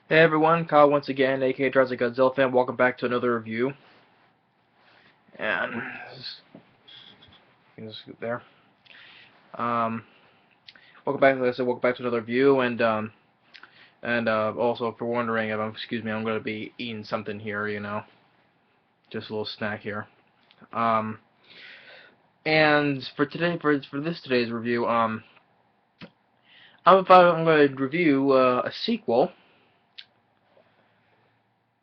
Hey everyone, Kyle once again, aka Drizzy Godzilla fan. Welcome back to another review. And just there. Um, welcome back. Like I said, welcome back to another review. And also, if you're wondering, excuse me, I'm going to be eating something here. Just a little snack here. Um, and for today's review, I'm going to review a sequel,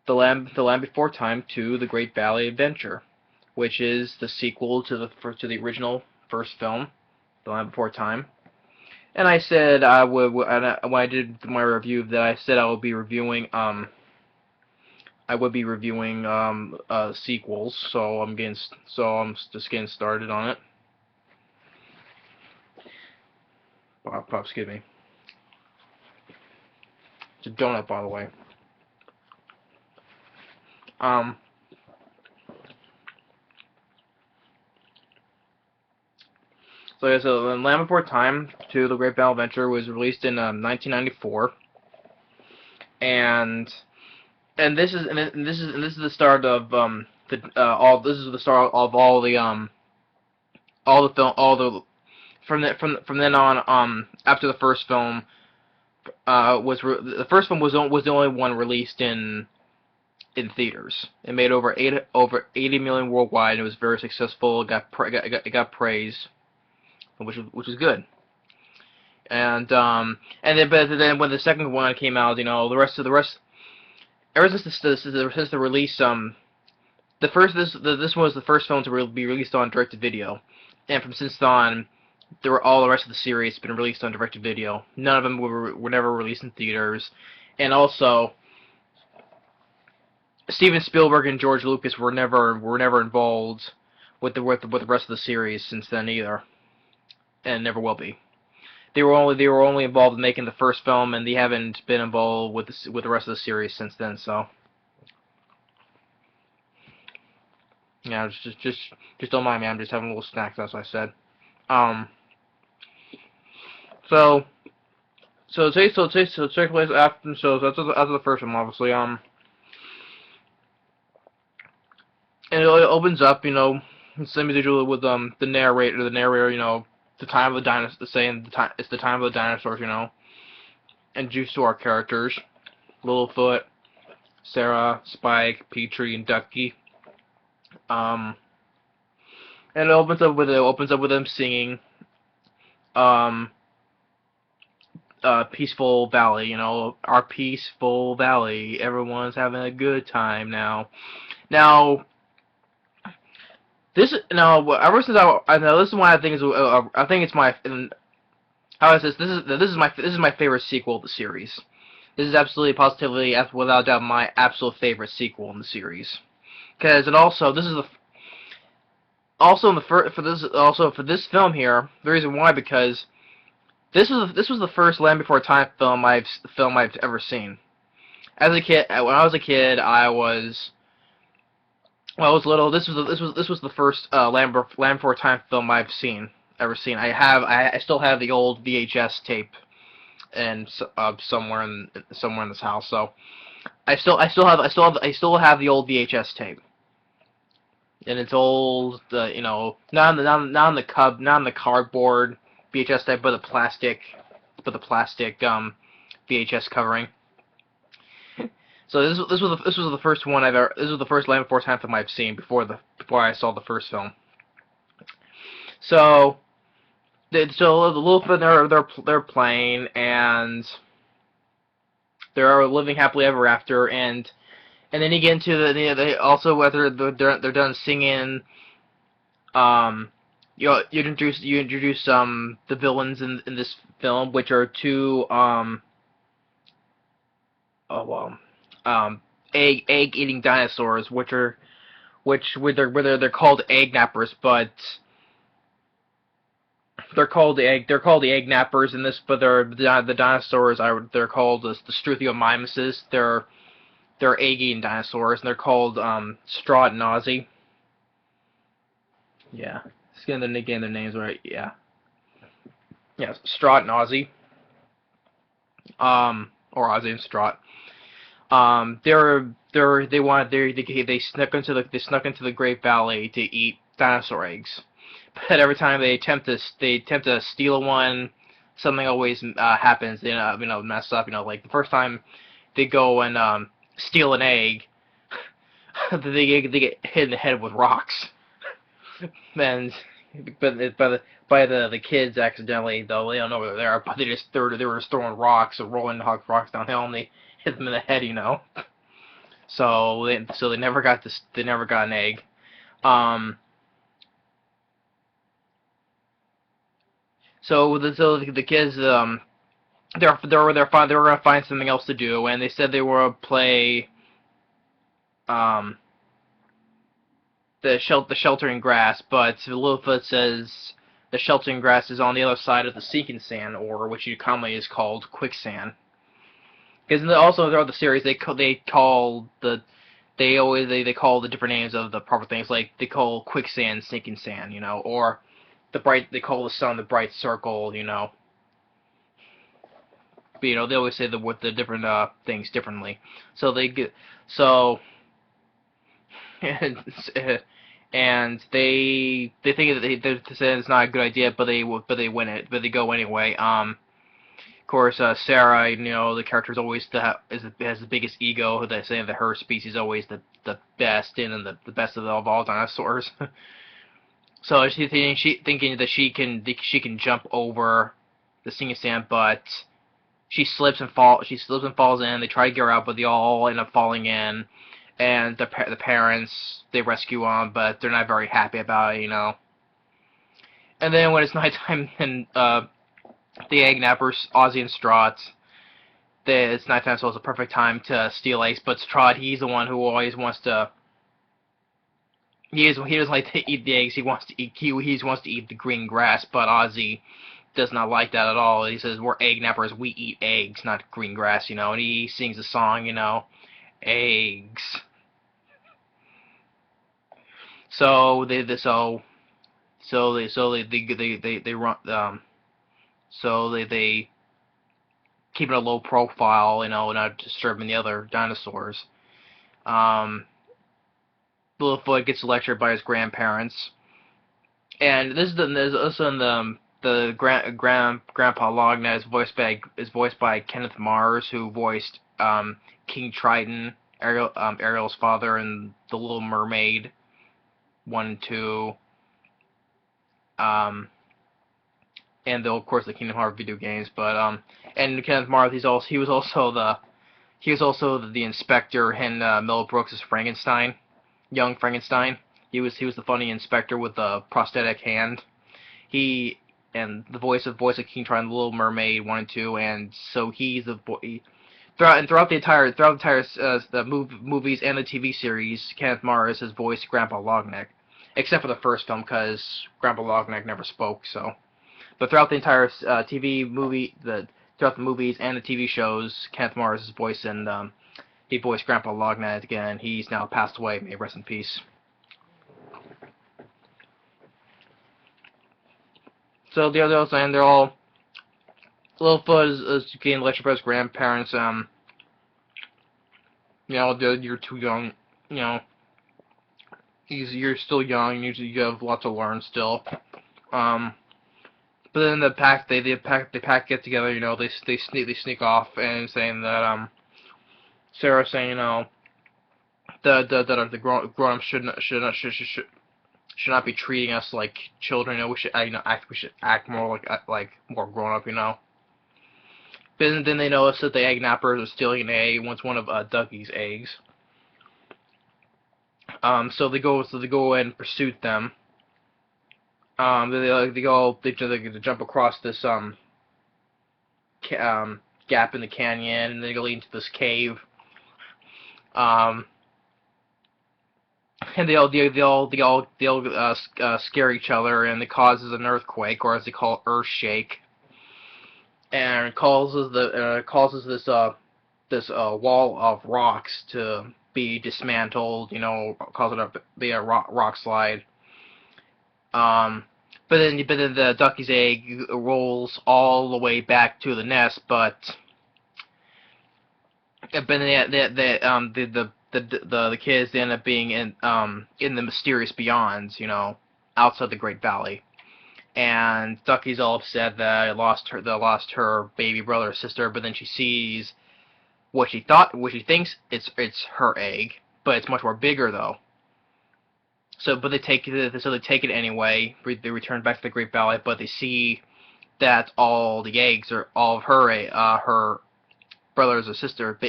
The Land Before Time, to The Great Valley Adventure, which is the sequel to the original first film, The Land Before Time. And I said I would, when I did my review, that I said I would be reviewing sequels. So I'm just getting started on it. Excuse me. It's a donut, by the way. So yeah, so Land Before Time to The Great Valley Adventure was released in 1994, and this is the start of this is the start of all the film all the from then on after the first film the first film was the only one released in theaters. It made over 80 million worldwide. And it was very successful. It got praise, which was good. But then when the second one came out, the rest ever since the release, this was the first film to be released on direct-to-video, and from since on, all the rest of the series been released on direct-to-video. None of them were never released in theaters, and also Steven Spielberg and George Lucas were never involved with the rest of the series since then either, and never will be. They were only involved in making the first film, and they haven't been involved with the rest of the series since then. So yeah, just don't mind me. I'm just having a little snack, as I said. Um. So take place after after the first one, obviously. And it opens up, semi digitally with the narrator, the time of the dinosaurs, saying it's the time of the dinosaurs, introduced to our characters, Littlefoot, Sarah, Spike, Petrie, and Ducky. And it opens up with them singing, Peaceful Valley, our peaceful valley. Everyone's having a good time now. Now, ever since I know this is one I think is I think it's my how is this? This is my favorite sequel of the series. This is absolutely positively, without doubt, my absolute favorite sequel in the series. Because this is the for this film here. The reason why, because this was the first Land Before Time film I've ever seen. As a kid, when I was a kid, when I was little, this was the first Land Before Time film ever seen. I still have the old VHS tape, and somewhere in this house. So I still have the old VHS tape, and it's old. Not on the cardboard VHS tape, but the plastic VHS covering. So this was the first one this was the first Land Before Time film I've seen before I saw the first film. So the little bit they're playing, and they're living happily ever after, and then you get into they also, whether they're done singing, you introduce the villains in this film, which are two egg eating dinosaurs, they're called egg nappers, but they're called the egg nappers in this, but the dinosaurs they're called the Struthiomimuses. They're egg eating dinosaurs, and they're called Straw and Ozzy. Yeah, just getting their names right. Yeah, Straw and Ozzy. Or Ozzy and Straught. They snuck into the Great Valley to eat dinosaur eggs, but every time they attempt to steal one, something always happens. They mess up. Like the first time they go and steal an egg, they get hit in the head with rocks, and by the kids accidentally, though they don't know where they are, but they were just throwing rocks or rolling rocks downhill, and they hit them in the head. So they never got an egg. Um, so the kids they were gonna find something else to do, and they said they were play um the sheltering grass, but Littlefoot says the sheltering grass is on the other side of the sinking sand, or which commonly is called quicksand. Because also throughout the series they call they call the different names of the proper things, like they call quicksand sinking sand, or they call the sun the bright circle. But, they always say the different things differently. So they get so and, they think that they say it's not a good idea, but they go anyway. Of course, Sarah, the character is always has the biggest ego. They say that her species is always the best and the best of all dinosaurs. So thinking that she can jump over the sinking sand, but she slips and falls in. They try to get her out, but they all end up falling in. And the parents, they rescue them, but they're not very happy about it. And then when it's nighttime, and the egg nappers, Ozzy and Strahd, it's nighttime, so it's a perfect time to steal eggs. But Strahd, he's the one who always wants to. He doesn't like to eat the eggs. He wants to eat the green grass. But Ozzy does not like that at all. He says, "We're egg nappers. We eat eggs, not green grass." And he sings a song. Eggs. So they run. So they keep it a low profile, not disturbing the other dinosaurs. Littlefoot gets lectured by his grandparents, and there's also in the Grandpa Lognet is voiced by Kenneth Mars, who voiced King Triton, Ariel's father, in The Little Mermaid 1 and 2. And of course the Kingdom Hearts video games, but and Kenneth Mars, he was also the inspector in Mel Brooks' Frankenstein, Young Frankenstein. He was the funny inspector with the prosthetic hand. He and the voice of King Triton, The Little Mermaid 1 and 2, and so he's the throughout the entire movies and the TV series, Kenneth Mars has voiced Grandpa Logneck, except for the first film because Grandpa Logneck never spoke. So, but throughout the entire throughout the movies and the TV shows, Kenneth Mars is voiced, and he voiced Grandpa Logneck again. He's now passed away. May he rest in peace. So the others, and they're all. Littlefoot is getting lectured by his grandparents. You're too young. You're still young. You have a lot to learn still. But then the pack get together. They sneak off and saying that Sarah saying that the grown-ups should not be treating us like children. We should act more like more grown up. Then they notice that the egg nappers are stealing an egg. One of Ducky's eggs. So they go and pursue them. They jump across this gap in the canyon, and they go into this cave. And they all scare each other, and it causes an earthquake, or as they call it, earthshake. And it causes this wall of rocks to be dismantled, causing a rock slide. But then the ducky's egg rolls all the way back to the nest, but but then the kids end up being in the mysterious beyond, outside the Great Valley. And Ducky's all upset that they lost her baby brother or sister, but then she sees what she thinks it's her egg, but it's much more bigger though. So they take it anyway. They return back to the Great Valley, but they see that all the eggs are all of her brothers or sister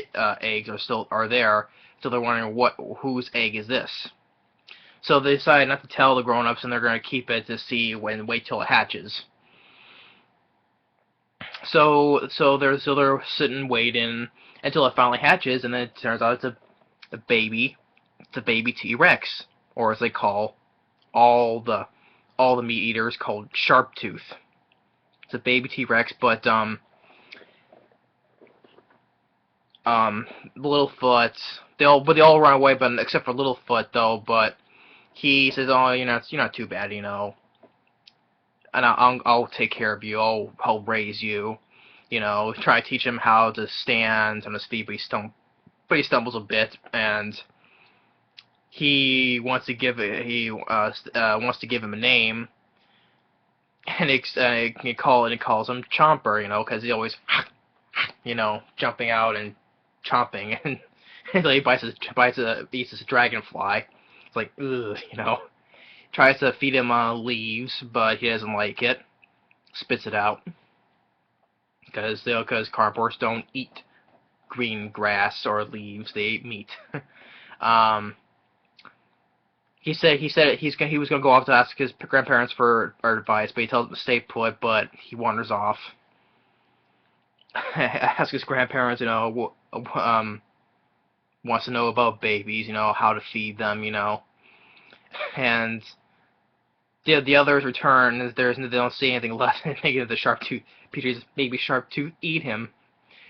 eggs are there. So they're wondering whose egg is this. So they decide not to tell the grown-ups, and they're going to keep it to see wait till it hatches. So they're sitting waiting until it finally hatches, and then it turns out it's a baby T-Rex, or as they call all the meat eaters called Sharptooth. It's a baby T-Rex, but Littlefoot, they all run away, but except for Littlefoot though. But he says, "Oh, you're not too bad, and I'll take care of you. I'll raise you, Try to teach him how to stand on his feet, but he stumbles a bit, and he wants to give him a name, and he calls him Chomper, because he always, jumping out and chomping, and he eats his dragonfly. It's like, ugh, Tries to feed him leaves, but he doesn't like it. Spits it out. Because carnivores don't eat green grass or leaves, they eat meat. He said he was gonna go off to ask his grandparents for advice, but he tells them to stay put, but he wanders off. Asks his grandparents, wants to know about babies, how to feed them, and the others return. They don't see anything left. And they give the Sharptooth, Peter's baby Sharptooth, eat him.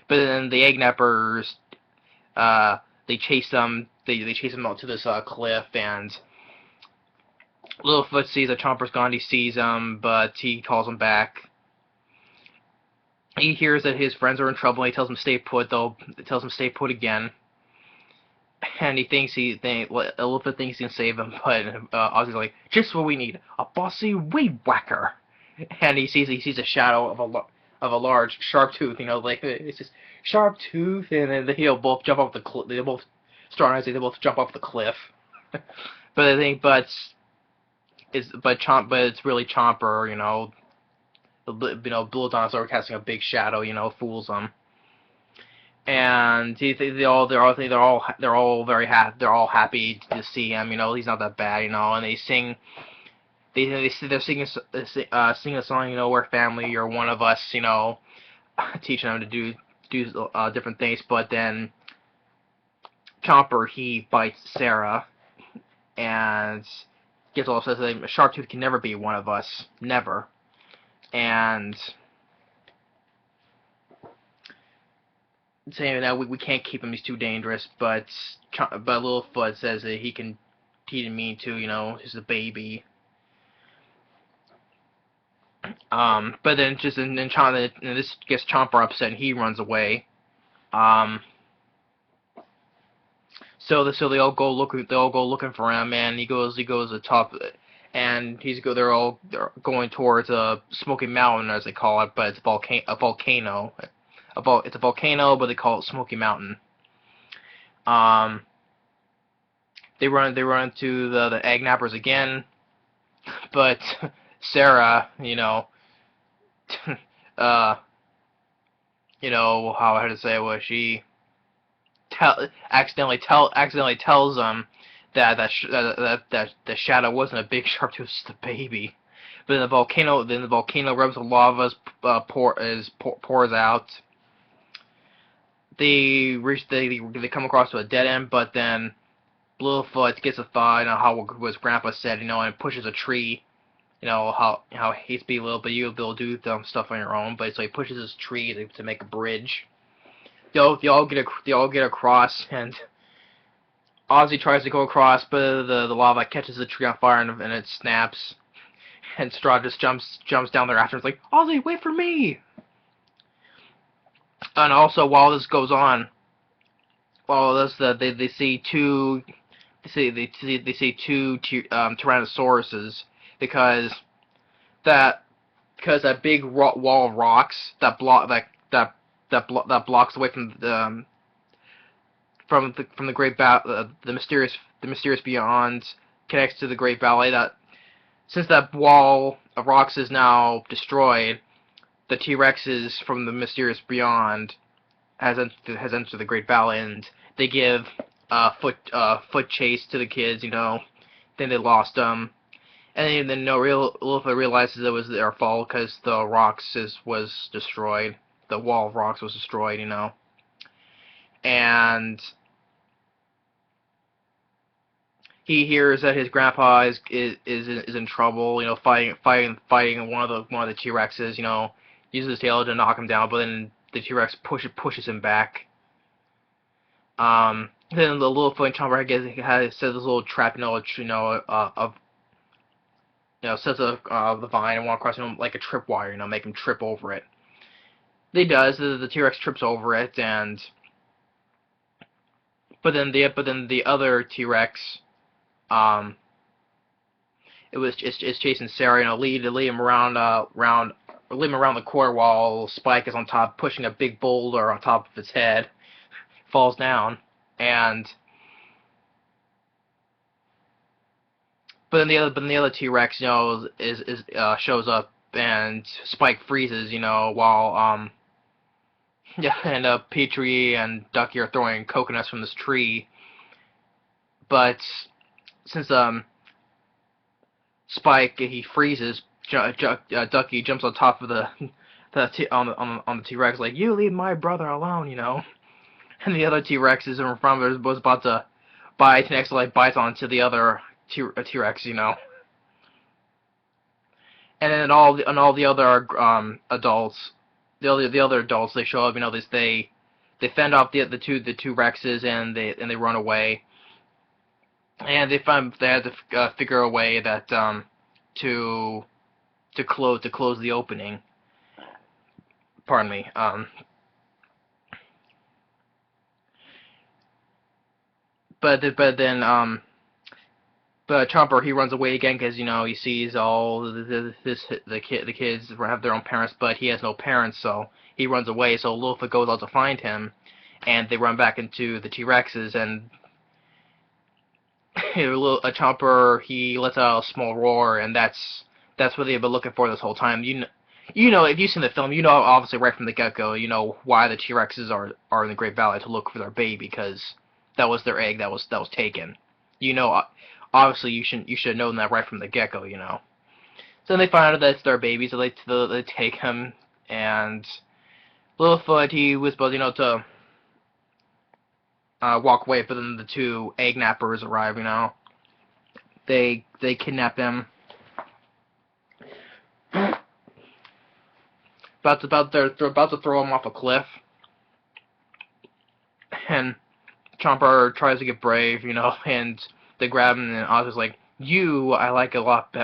But then the egg nappers, they chase them. They chase him out to this cliff, and Littlefoot sees that Chomper's gone. He sees him, but he calls him back. He hears that his friends are in trouble. He tells him stay put, though. He tells him stay put again. And Littlefoot thinks he can save him, but Ozzy's like, just what we need, a bossy weed whacker. And he sees a shadow of a large Sharptooth, it's just Sharptooth, and then they'll both jump off the cliff. They both jump off the cliff. It's really Chomper, Blue Dinosaur casting a big shadow, fools them. And they're all very happy. They're all happy to see him. He's not that bad. And they sing. They're singing a song. We're family. You're one of us. Teaching them to do different things. But then Chomper, he bites Sarah, and gets all upset. Saying Sharptooth can never be one of us. Never. And saying that we can't keep him, he's too dangerous, but Littlefoot says that he didn't mean to, he's a baby. But then this gets Chomper upset, and he runs away. So they all go looking for him, and he goes atop, and they're going towards a Smoky Mountain, as they call it, but it's a volcano. It's a volcano, but they call it Smoky Mountain. They run into the egg nappers again, but Sarah, how to say it was, she accidentally tells them that the shadow wasn't a big Sharptooth, it was just a baby. But then the volcano erupts, the lava pours out. They come across to a dead end, but then Littlefoot gets a thought, how his grandpa said, and pushes a tree. How he hates to be little, but you'll do some stuff on your own. But so he pushes his tree to make a bridge. They all get across, and Ozzy tries to go across, but the lava catches the tree on fire, and it snaps. And Straw just jumps down there after. It's like, Ozzy, wait for me! And also, while this goes on, well, that's they see two they see two Tyrannosauruses because that that big wall of rocks that blocks away from the Great the mysterious beyond connects to the Great Valley. That since that wall of rocks is now destroyed, the T-Rexes from the mysterious beyond has entered the Great Valley, and they give foot chase to the kids. Then they lost them, and then Luffy realizes it was their fault because the was destroyed. The wall of rocks was destroyed. And he hears that his grandpa is in trouble. Fighting one of the T-Rexes. Uses his tail to knock him down, but then the T-Rex pushes him back. Then the little foot Chomper says this little trap, sets the vine and walk across like a tripwire, make him trip over it. He does. The T-Rex trips over it, but then the other T-Rex, it's chasing Sarah, lead him around the corner while Spike is on top, pushing a big boulder on top of its head, falls down, but then the other T-Rex, shows up, and Spike freezes, while and Petrie and Ducky are throwing coconuts from this tree, but since Spike he freezes, Ducky jumps on top of on the T-Rex like, you leave my brother alone, and the other T-Rex is in front of it, was about to bite, and actually bites onto the other T-Rex, and then all the other adults, the other adults, they show up, they fend off the two Rexes, and they run away, and they had to figure a way that to close the opening. Pardon me. But Chomper, he runs away again because he sees all the kids have their own parents, but he has no parents, so he runs away. So Luffy goes out to find him, and they run back into the T-Rexes, and Chomper, he lets out a small roar, and that's what they've been looking for this whole time. If you've seen the film, obviously right from the get-go, why the T-Rexes are in the Great Valley, to look for their baby, because that was their egg that was taken. Obviously you should have known that right from the get-go, So then they find out that it's their baby, so they take him, and Littlefoot, he was supposed, to walk away, but then the two egg nappers arrive, They kidnap him. They're about to throw him off a cliff, and Chomper tries to get brave, and they grab him, and Ozzy's like, I like a lot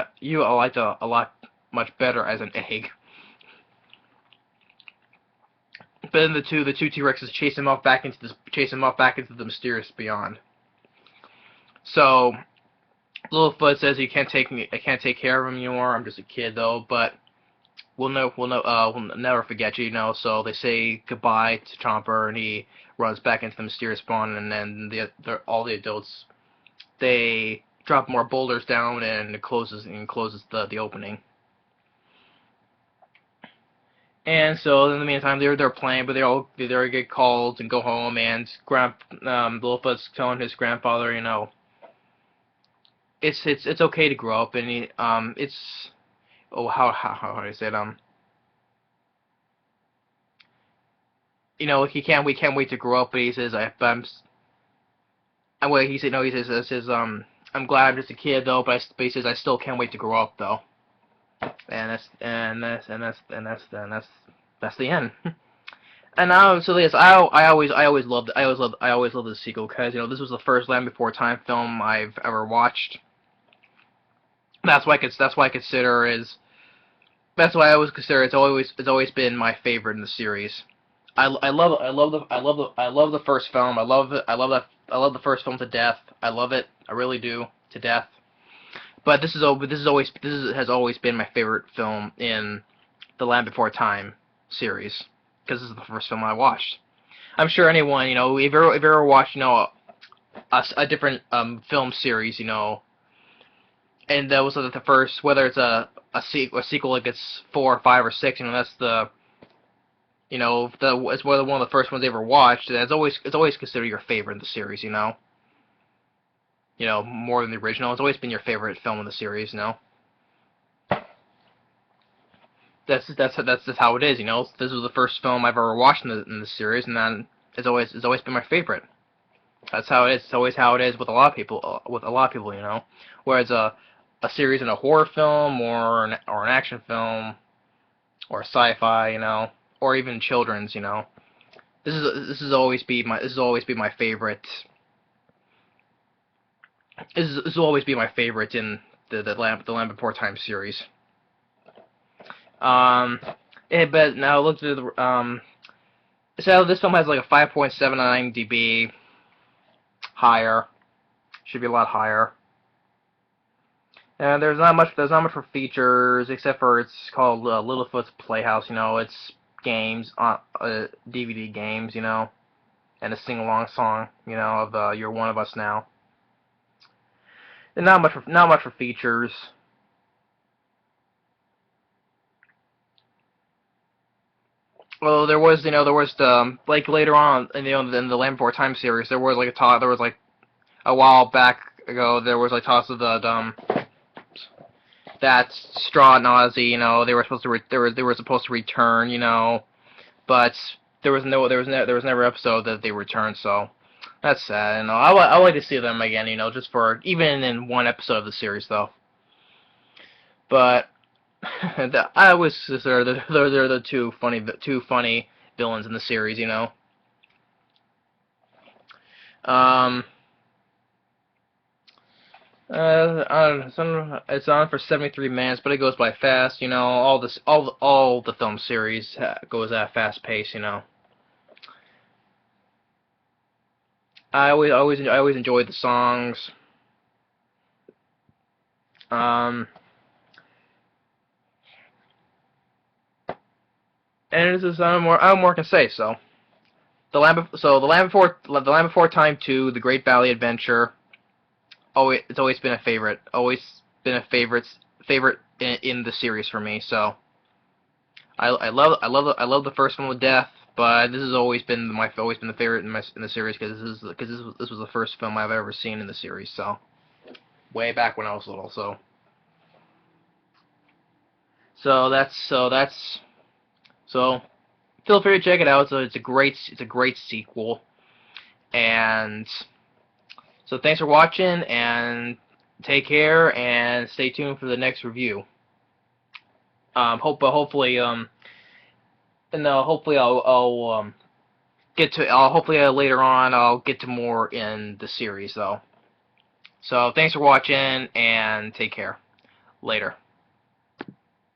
much better as an egg. But then the two T-Rexes chase him off back into the mysterious beyond. So Littlefoot says, I can't take care of him anymore. I'm just a kid though, but we'll never forget you, So they say goodbye to Chomper, and he runs back into the mysterious beyond, and then all the adults, they drop more boulders down, and it closes the opening. And so in the meantime, they're playing, but they get called and go home, and Littlefoot's telling his grandfather, it's okay to grow up, and how do I say it, we can't wait to grow up, but he says, I'm glad I'm just a kid though, but he says I still can't wait to grow up though. And that's the end. And so yes, I always loved the sequel, because this was the first Land Before Time film I've ever watched. That's why I always consider it's always been my favorite in the series. I love the first film. I love the first film to death. I love it. I really do, to death. But this has always been my favorite film in the Land Before Time series, because this is the first film I watched. I'm sure anyone, if you ever watched, a different film series, and that was the first, whether it's a sequel like it's 4 or 5 or 6, that's the, it's one of the first ones they ever watched. It's always considered your favorite in the series, more than the original. It's always been your favorite film in the series, That's just how it is, This was the first film I've ever watched in the series, and then it's always been my favorite. That's how it is. It's always how it is with a lot of people. Whereas a series in a horror film or an action film or sci-fi, or even children's, this has always been my favorite. This will always be my favorite in the Land Before Time series. But now look at the so this film has like a 5.7 on IMDb. Higher, should be a lot higher. And there's not much for features, except for it's called Littlefoot's Playhouse. It's games, DVD games, and a sing-along song, of You're One of Us Now. And not much for features. Well, there was like later on in the Land Before Time series, there was like a while back ago, there was like talks of that Straw and Ozzy, they were supposed to they were supposed to return, but there was never an episode that they returned, so that's sad. I like to see them again, just for even in one episode of the series though. But I always consider they're the two funny villains in the series, It's on for 73 minutes, but it goes by fast. All the film series goes at a fast pace. I always enjoyed the songs. And this is I don't more can say. So the Land Before Time 2, The Great Valley Adventure. It's always been a favorite. Always been a favorite in the series for me. So I love the first one with death, but this has always been the favorite in the series because this was the first film I've ever seen in the series. So way back when I was little. So feel free to check it out. So it's a great sequel, and so thanks for watching, and take care, and stay tuned for the next review. Hopefully later on I'll get to more in the series though. So thanks for watching, and take care. Later.